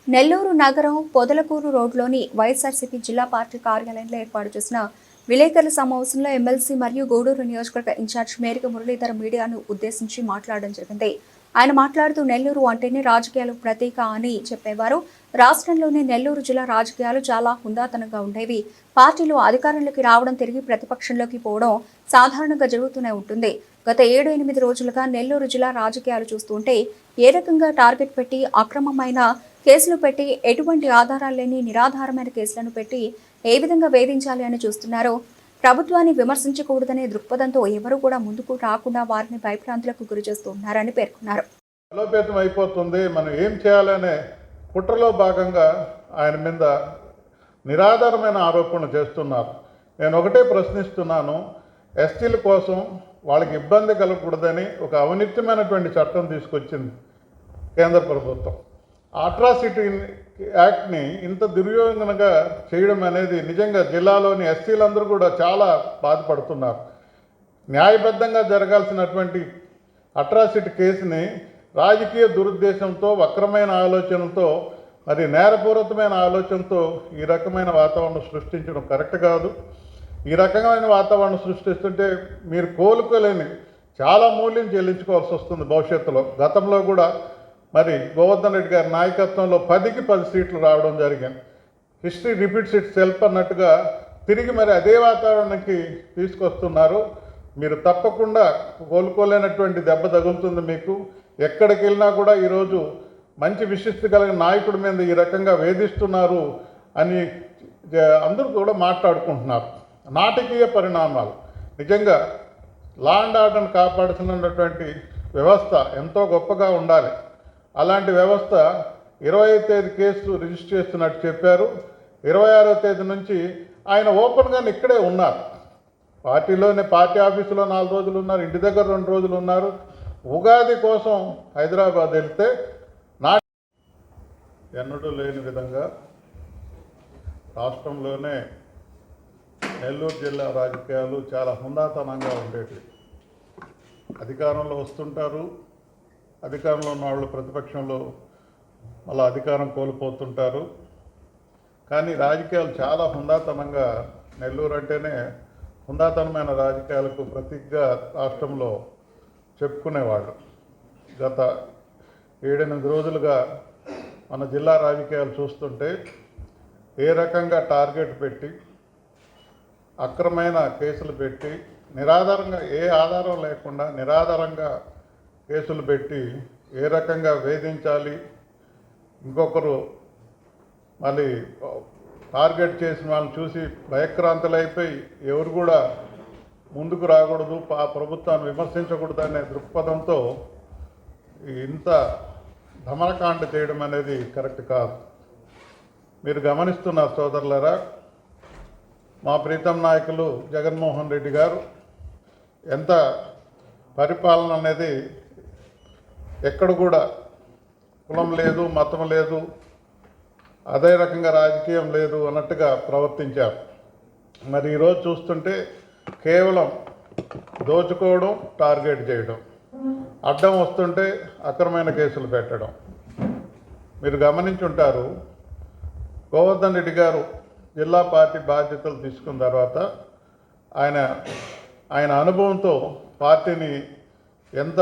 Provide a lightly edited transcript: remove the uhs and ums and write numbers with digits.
నెల్లూరు నగరం పొదలకూరు రోడ్లోని వైఎస్ఆర్సీపీ జిల్లా పార్టీ కార్యాలయంలో ఏర్పాటు చేసిన విలేకరుల సమావేశంలో ఎమ్మెల్సీ మరియు గూడూరు నియోజకవర్గ ఇన్ఛార్జ్ మేరకు మురళీధర్ మీడియాను ఉద్దేశించి మాట్లాడడం జరిగింది. ఆయన మాట్లాడుతూ నెల్లూరు అంటేనే రాజకీయాలు ప్రతీక అని చెప్పేవారు. రాష్ట్రంలోని నెల్లూరు జిల్లా రాజకీయాలు చాలా హుందాతనంగా ఉండేవి. పార్టీలు అధికారంలోకి రావడం, తిరిగి ప్రతిపక్షంలోకి పోవడం సాధారణంగా జరుగుతూనే ఉంటుంది. గత 7-8 రోజులుగా నెల్లూరు జిల్లా రాజకీయాలు చూస్తుంటే ఏ రకంగా టార్గెట్ పెట్టి అక్రమమైన కేసులు పెట్టి, ఎటువంటి ఆధారాలు లేని నిరాధారమైన కేసులను పెట్టి ఏ విధంగా వేధించాలి అని చూస్తున్నారు. ప్రభుత్వాన్ని విమర్శించకూడదనే దృక్పథంతో ఎవరు కూడా ముందుకు రాకుండా వారిని భయభ్రాంతులకు గురి చేస్తున్నారని పేర్కొన్నారు. బలోపేతం అయిపోతుంది, మనం ఏం చేయాలనే కుట్రలో భాగంగా ఆయన మీద నిరాధారమైన ఆరోపణలు చేస్తున్నారు. నేను ఒకటే ప్రశ్నిస్తున్నాను, ఎస్టీల కోసం వాళ్ళకి ఇబ్బంది కలగకూడదని ఒక అవినీతిమైనటువంటి చట్టం తీసుకొచ్చింది కేంద్ర ప్రభుత్వం. అట్రాసిటీ యాక్ట్ని ఇంత దుర్యోగంగా చేయడం అనేది నిజంగా జిల్లాలోని ఎస్సీలందరూ కూడా చాలా బాధపడుతున్నారు. న్యాయబద్ధంగా జరగాల్సినటువంటి అట్రాసిటీ కేసుని రాజకీయ దురుద్దేశంతో, వక్రమైన ఆలోచనతో, మరి నేరపూరితమైన ఆలోచనతో ఈ రకమైన వాతావరణం సృష్టించడం కరెక్ట్ కాదు. ఈ రకమైన వాతావరణం సృష్టిస్తుంటే మీరు కోలుకోలేని చాలా మూల్యం చెల్లించుకోవాల్సి వస్తుంది భవిష్యత్తులో. గతంలో కూడా మరి గోవర్ధన్ రెడ్డి గారి నాయకత్వంలో 10కి 10 సీట్లు రావడం జరిగింది. హిస్టరీ రిపీట్స్ ఇట్ సెల్ఫ్ అన్నట్టుగా తిరిగి మరి అదే వాతావరణానికి తీసుకొస్తున్నారు. మీరు తప్పకుండా కోలుకోలేనటువంటి దెబ్బ తగులుతుంది మీకు. ఎక్కడికి వెళ్ళినా కూడా ఈరోజు మంచి విశిష్ట కలిగిన నాయకుడి మీద ఈ రకంగా వేధిస్తున్నారు అని అందరూ కూడా మాట్లాడుకుంటున్నారు. నాటకీయ పరిణామాలు. నిజంగా లా అండ్ ఆర్డర్ని కాపాడుతున్నటువంటి వ్యవస్థ ఎంతో గొప్పగా ఉండాలి. అలాంటి వ్యవస్థ 20వ తేదీ కేసు రిజిస్టర్ చేస్తున్నట్టు చెప్పారు. 26వ తేదీ నుంచి ఆయన ఓపెన్గా ఇక్కడే ఉన్నారు. పార్టీ ఆఫీసులో 4 రోజులు ఉన్నారు, ఇంటి దగ్గర 2 రోజులు ఉన్నారు. ఉగాది కోసం హైదరాబాద్ వెళ్తే ఎన్నడూ లేని విధంగా రాష్ట్రంలోనే నెల్లూరు జిల్లా రాజకీయాలు చాలా హుందాతనంగా ఉండేవి. అధికారంలో వస్తుంటారు, అధికారంలో ఉన్న వాళ్ళు ప్రతిపక్షంలో మళ్ళీ అధికారం కోల్పోతుంటారు. కానీ రాజకీయాలు చాలా హుందాతనంగా, నెల్లూరు అంటేనే హుందాతనమైన రాజకీయాలకు ప్రతీకగా రాష్ట్రంలో చెప్పుకునేవాళ్ళు. గత 7-8 రోజులుగా మన జిల్లా రాజకీయాలు చూస్తుంటే ఏ రకంగా టార్గెట్ పెట్టి, అక్రమైన కేసులు పెట్టి, నిరాధారంగా ఏ ఆధారం లేకుండా నిరాధారంగా కేసులు పెట్టి ఏ రకంగా వేధించాలి, ఇంకొకరు మళ్ళీ టార్గెట్ చేసిన వాళ్ళని చూసి భయక్రాంతులైపోయి ఎవరు కూడా ముందుకు రాకూడదు, ప్రభుత్వాన్ని విమర్శించకూడదు అనే దృక్పథంతో ఇంత దమనకాండ చేయడం అనేది కరెక్ట్ కాదు. మీరు గమనిస్తున్నారు సోదరులారా, మా ప్రీతం నాయకులు జగన్మోహన్ రెడ్డి గారు ఎంత పరిపాలన అనేది ఎక్కడ కూడా కులం లేదు, మతం లేదు, అదే రకంగా రాజకీయం లేదు అన్నట్టుగా ప్రవర్తించారు. మరి ఈరోజు చూస్తుంటే కేవలం దోచుకోవడం, టార్గెట్ చేయడం, అడ్డం వస్తుంటే అక్రమైన కేసులు పెట్టడం. మీరు గమనించుంటారు, గోవర్ధన్ రెడ్డి గారు జిల్లా పార్టీ బాధ్యతలు తీసుకున్న తర్వాత ఆయన అనుభవంతో పార్టీని ఎంత